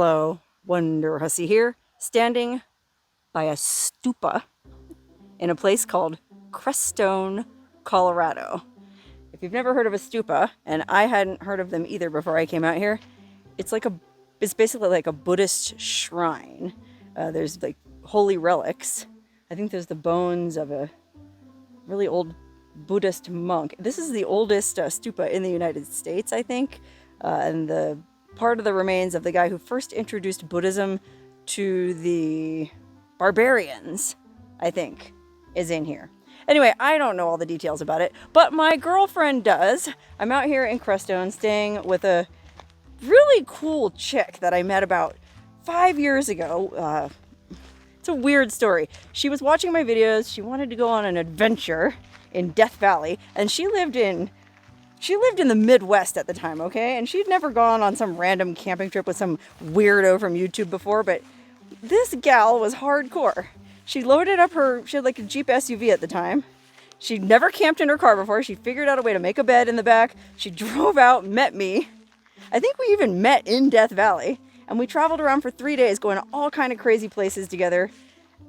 Hello, Wonderhussy here, standing by a stupa in a place called Crestone, Colorado. If you've never heard of a stupa, and I hadn't heard of them either before I came out here, it's basically like a Buddhist shrine. There's like holy relics. I think there's the bones of a really old Buddhist monk. This is the oldest stupa in the United States, I think, and the part of the remains of the guy who first introduced Buddhism to the barbarians, I think, is in here. Anyway, I don't know all the details about it, but my girlfriend does. I'm out here in Crestone staying with a really cool chick that I met about 5 years ago. It's a weird story. She was watching my videos. She wanted to go on an adventure in Death Valley, and she lived in the Midwest at the time, okay? And she'd never gone on some random camping trip with some weirdo from YouTube before, but this gal was hardcore. She loaded up she had like a Jeep SUV at the time. She'd never camped in her car before. She figured out a way to make a bed in the back. She drove out, met me. I think we even met in Death Valley. And we traveled around for 3 days going to all kind of crazy places together.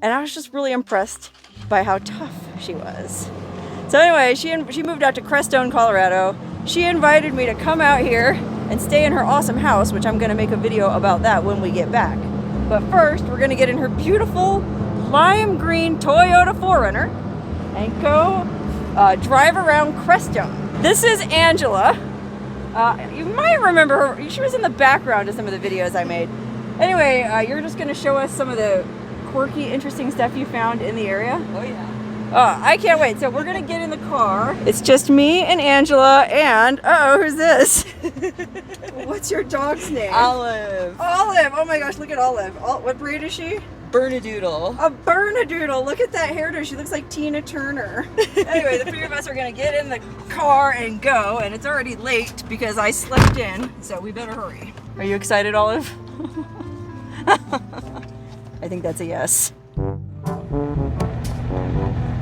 And I was just really impressed by how tough she was. So anyway, she moved out to Crestone, Colorado. She invited me to come out here and stay in her awesome house, which I'm going to make a video about that when we get back. But first, we're going to get in her beautiful lime green Toyota 4Runner and go drive around Crestone. This is Angela. You might remember her. She was in the background of some of the videos I made. Anyway, you're just going to show us some of the quirky, interesting stuff you found in the area. Oh yeah. I can't wait. So we're going to get in the car. It's just me and Angela and, who's this? What's your dog's name? Olive. Olive. Oh my gosh, look at Olive. What breed is she? Bernedoodle. A Bernedoodle. Look at that hairdo. She looks like Tina Turner. Anyway, the three of us are going to get in the car and go, and it's already late because I slept in, so we better hurry. Are you excited, Olive? I think that's a yes.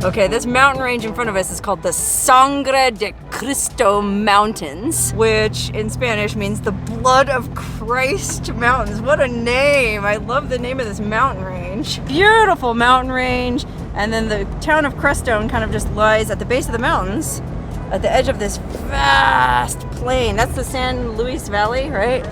Okay, this mountain range in front of us is called the Sangre de Cristo Mountains, which in Spanish means the Blood of Christ Mountains. What a name! I love the name of this mountain range. Beautiful mountain range, and then the town of Crestone kind of just lies at the base of the mountains, at the edge of this vast plain. That's the San Luis Valley, right?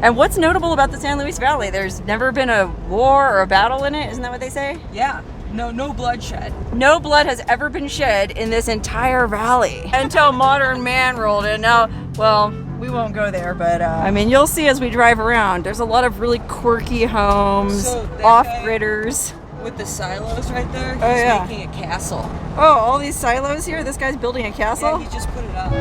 And what's notable about the San Luis Valley? There's never been a war or a battle in it, isn't that what they say? Yeah. No bloodshed. No blood has ever been shed in this entire valley until modern man rolled in. Now, well, we won't go there, but I mean, you'll see as we drive around. There's a lot of really quirky homes, off-gridders. With the silos right there, he's making a castle. Oh, all these silos here? This guy's building a castle? Yeah, he just put it up.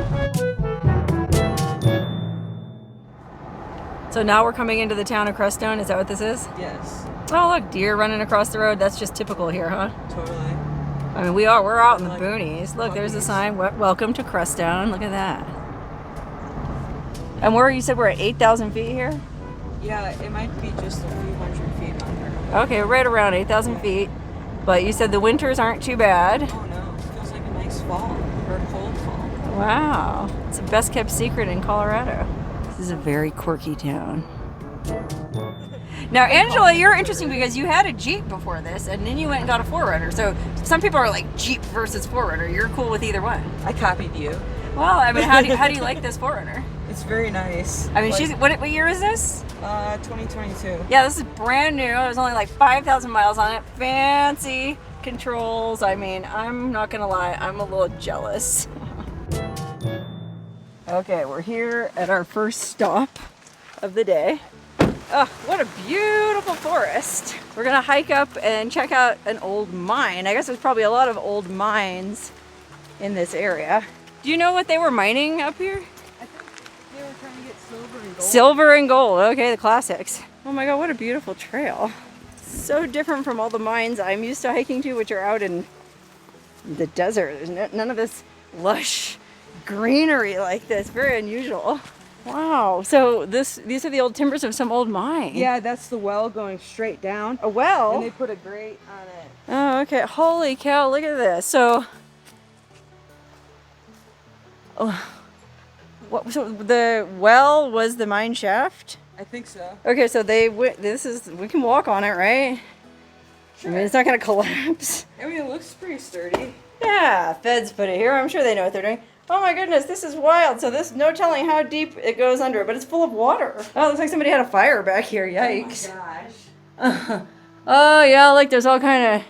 So now we're coming into the town of Crestone. Is that what this is? Yes. Oh, look, deer running across the road. That's just typical here, huh? Totally. I mean, we're out in the boonies. Look, there's a sign. Welcome to Crestone. Look at that. And you said we're at 8,000 feet here? Yeah, it might be just a few hundred feet under. Okay, right around 8,000 feet. But you said the winters aren't too bad. Oh no, it feels like a nice fall, or a cold fall. Wow. It's the best kept secret in Colorado. This is a very quirky town. Now, Angela, you're interesting because you had a Jeep before this, and then you went and got a 4Runner. So some people are like Jeep versus 4Runner. You're cool with either one. I copied you. Well, I mean, how do you like this 4Runner? It's very nice. I mean, what year is this? 2022. Yeah, this is brand new. There's only like 5,000 miles on it. Fancy controls. I mean, I'm not gonna lie, I'm a little jealous. Okay, we're here at our first stop of the day. Oh, what a beautiful forest. We're gonna hike up and check out an old mine. I guess there's probably a lot of old mines in this area. Do you know what they were mining up here? I think they were trying to get silver and gold. Silver and gold, okay, the classics. Oh my God, what a beautiful trail. So different from all the mines I'm used to hiking to, which are out in the desert. There's none of this lush greenery like this, very unusual. Wow, so these are the old timbers of some old mine. Yeah, that's the well going straight down. A well? And they put a grate on it. Oh, okay. Holy cow, look at this. So So the well was the mine shaft? I think so. Okay, so we can walk on it, right? Sure. I mean, it's not gonna collapse. I mean, it looks pretty sturdy. Yeah, feds put it here. I'm sure they know what they're doing. Oh my goodness, this is wild. So this, no telling how deep it goes under, but it's full of water. Oh, it looks like somebody had a fire back here. Yikes. Oh my gosh. Oh yeah, like there's all kind of.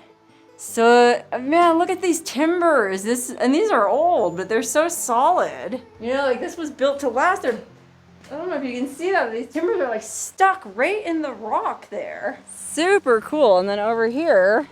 So man, look at these timbers. And these are old, but they're so solid. You know, like this was built to last. I don't know if you can see that. These timbers are like stuck right in the rock there. Super cool. And then over here,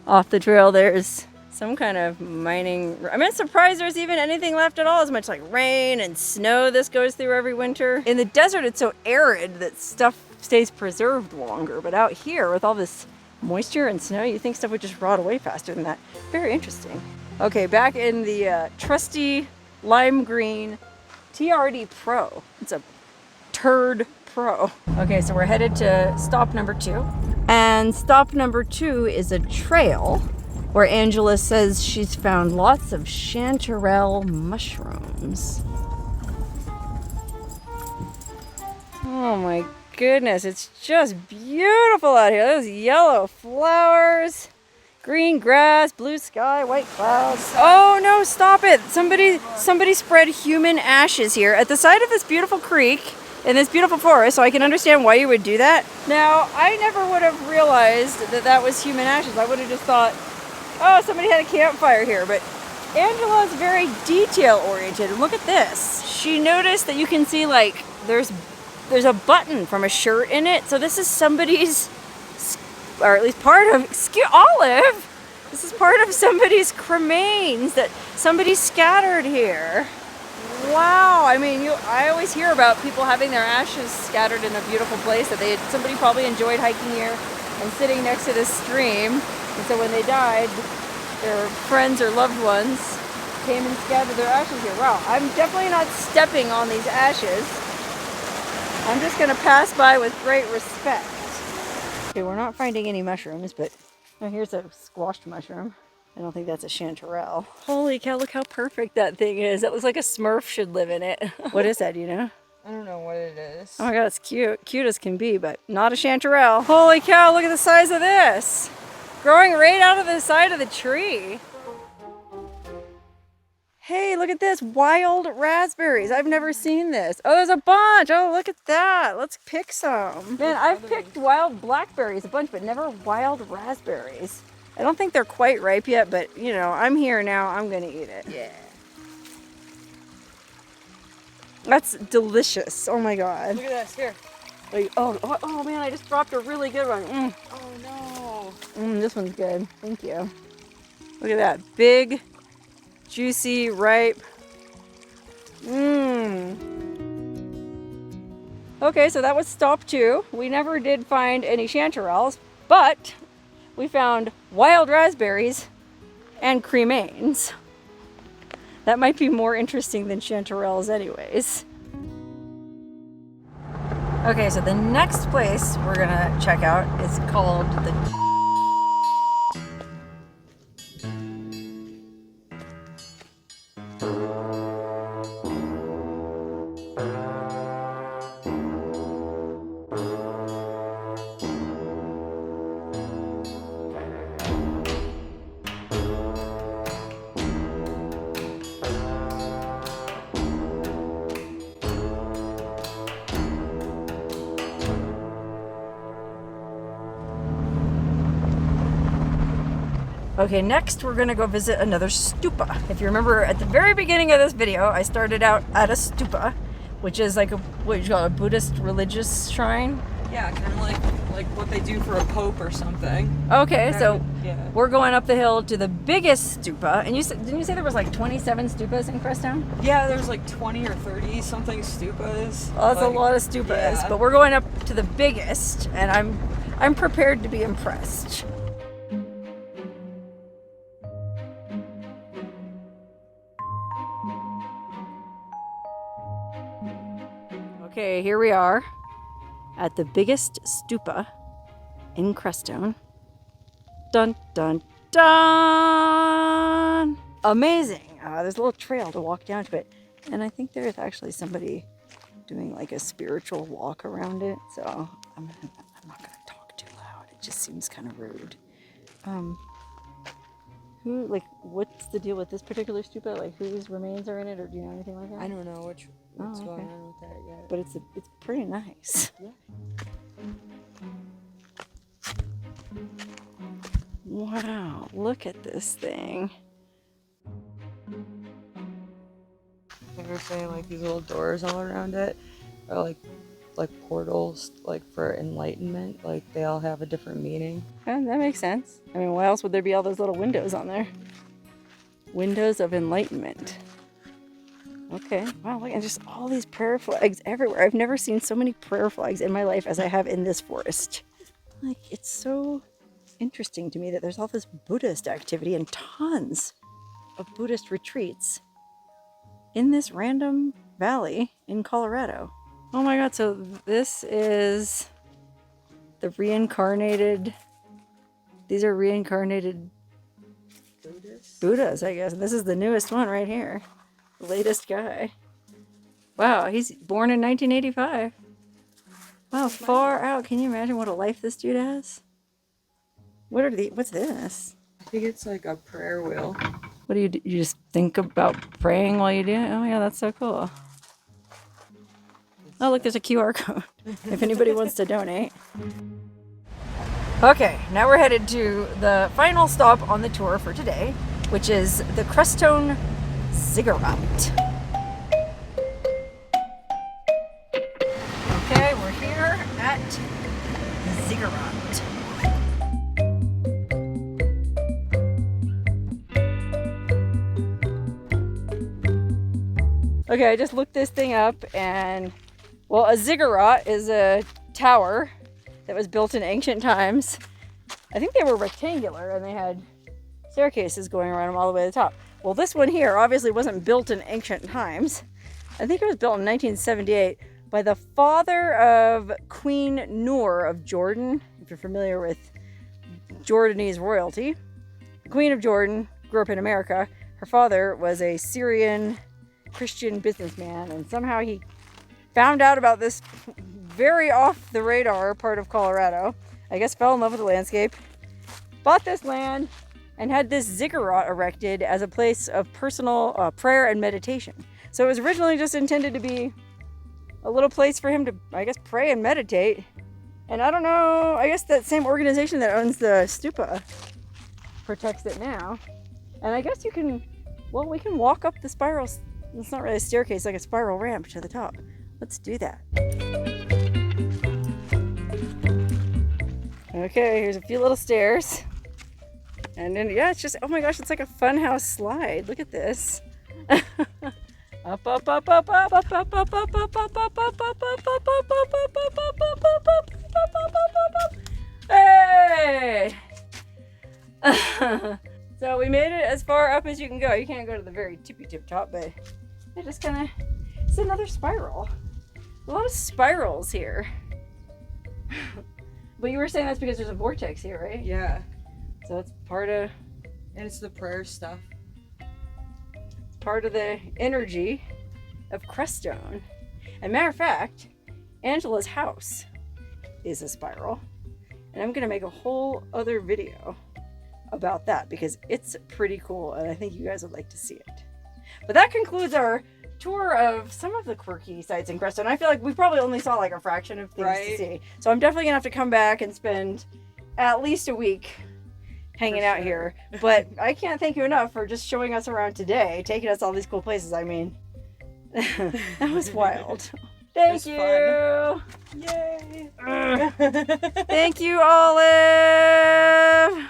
off the trail, there's some kind of mining. I'm surprised there's even anything left at all, as much like rain and snow this goes through every winter. In the desert, it's so arid that stuff stays preserved longer. But out here, with all this moisture and snow, you think stuff would just rot away faster than that. Very interesting. Okay, back in the trusty lime green TRD Pro. It's a turd Pro. Okay, so we're headed to stop number 2. And stop number 2 is a trail where Angela says she's found lots of chanterelle mushrooms. Oh my goodness, it's just beautiful out here. Those yellow flowers, green grass, blue sky, white clouds. Oh no, stop it. Somebody spread human ashes here at the side of this beautiful creek in this beautiful forest, so I can understand why you would do that. Now, I never would have realized that that was human ashes. I would have just thought, oh, somebody had a campfire here, but Angela is very detail oriented. And look at this. She noticed that you can see like there's a button from a shirt in it. So this is somebody's, or at least part of, Olive! This is part of somebody's cremains that somebody scattered here. Wow, I mean, I always hear about people having their ashes scattered in a beautiful place that somebody probably enjoyed hiking here and sitting next to this stream. And so when they died, their friends or loved ones came and scattered their ashes here. Wow, I'm definitely not stepping on these ashes. I'm just gonna pass by with great respect. Okay, we're not finding any mushrooms, but oh, here's a squashed mushroom. I don't think that's a chanterelle. Holy cow, look how perfect that thing is. That looks like a Smurf should live in it. What is that, do you know? I don't know what it is. Oh my god, it's cute. Cute as can be, but not a chanterelle. Holy cow, look at the size of this. Growing right out of the side of the tree. Hey, look at this, wild raspberries. I've never seen this. Oh, there's a bunch. Oh, look at that. Let's pick some. Man, I've picked wild blackberries a bunch, but never wild raspberries. I don't think they're quite ripe yet, but you know, I'm here now. I'm gonna eat it. Yeah. That's delicious. Oh my god. Look at this, here. Like, oh man, I just dropped a really good one. Oh no. This one's good. Thank you. Look at that. Big, juicy, ripe. Okay, so that was stop 2. We never did find any chanterelles, but we found wild raspberries and cremains. That might be more interesting than chanterelles anyways. Okay, so the next place we're gonna check out is called the Okay, next we're gonna go visit another stupa. If you remember at the very beginning of this video, I started out at a stupa, which is like what you call a Buddhist religious shrine. Yeah, kind of like what they do for a pope or something. Okay, so yeah. We're going up the hill to the biggest stupa. And didn't you say there was like 27 stupas in Crestone? Yeah, there's like 20 or 30 something stupas. Oh, that's a lot of stupas. Yeah. But we're going up to the biggest, and I'm prepared to be impressed. Okay, here we are at the biggest stupa in Crestone. Dun, dun, dun! Amazing! There's a little trail to walk down to it. And I think there's actually somebody doing like a spiritual walk around it. So I'm not gonna talk too loud. It just seems kind of rude. What's the deal with this particular stupa? Like, whose remains are in it, or do you know anything like that? I don't know what's going on with that yet. But it's pretty nice. Yeah. Wow, look at this thing. Like we're saying, like these little doors all around it are like portals, like for enlightenment. Like they all have a different meaning. Yeah, that makes sense. I mean, why else would there be all those little windows on there? Windows of enlightenment. Okay, wow, look, and just all these prayer flags everywhere. I've never seen so many prayer flags in my life as I have in this forest. Like, it's so interesting to me that there's all this Buddhist activity and tons of Buddhist retreats in this random valley in Colorado. Oh my god, so this is the reincarnated, these are reincarnated Buddhas, I guess. And this is the newest one right here. The latest guy. Wow, he's born in 1985. Wow, far out. Can you imagine what a life this dude has? What's this? I think it's like a prayer wheel. What do? You just think about praying while you do it? Oh yeah, that's so cool. Oh look, there's a QR code if anybody wants to donate. Okay, now we're headed to the final stop on the tour for today, which is the Crestone Ziggurat. Okay, we're here at Ziggurat. Okay, I just looked this thing up, and well, a ziggurat is a tower that was built in ancient times. I think they were rectangular and they had staircases going around them all the way to the top. Well, this one here obviously wasn't built in ancient times. I think it was built in 1978 by the father of Queen Noor of Jordan. If you're familiar with Jordanese royalty, the Queen of Jordan grew up in America. Her father was a Syrian Christian businessman, and somehow he found out about this very off the radar part of Colorado. I guess fell in love with the landscape, bought this land, and had this ziggurat erected as a place of personal prayer and meditation. So it was originally just intended to be a little place for him to, I guess, pray and meditate. And I don't know, I guess that same organization that owns the stupa protects it now. And I guess you can, well, we can walk up the spiral. It's not really a staircase, like a spiral ramp to the top. Let's do that. Okay, here's a few little stairs. And then, yeah, it's just, oh my gosh, it's like a funhouse slide. Look at this. Up, up, up, up, up, up, up, up, up, up, up, up, up, up, up, up, up. Hey! So we made it as far up as you can go. You can't go to the very tippy tip top, but it just kind of, it's another spiral. A lot of spirals here. But you were saying that's because there's a vortex here, right? Yeah. So it's part of... And it's the prayer stuff. Part of the energy of Crestone. And matter of fact, Angela's house is a spiral. And I'm going to make a whole other video about that because it's pretty cool and I think you guys would like to see it. But that concludes our tour of some of the quirky sites in Crestone. I feel like we probably only saw like a fraction of things to see. So I'm definitely gonna have to come back and spend at least a week hanging out here. But I can't thank you enough for just showing us around today, taking us all these cool places. I mean, that was wild. Thank you. Fun. Yay. Thank you, Olive.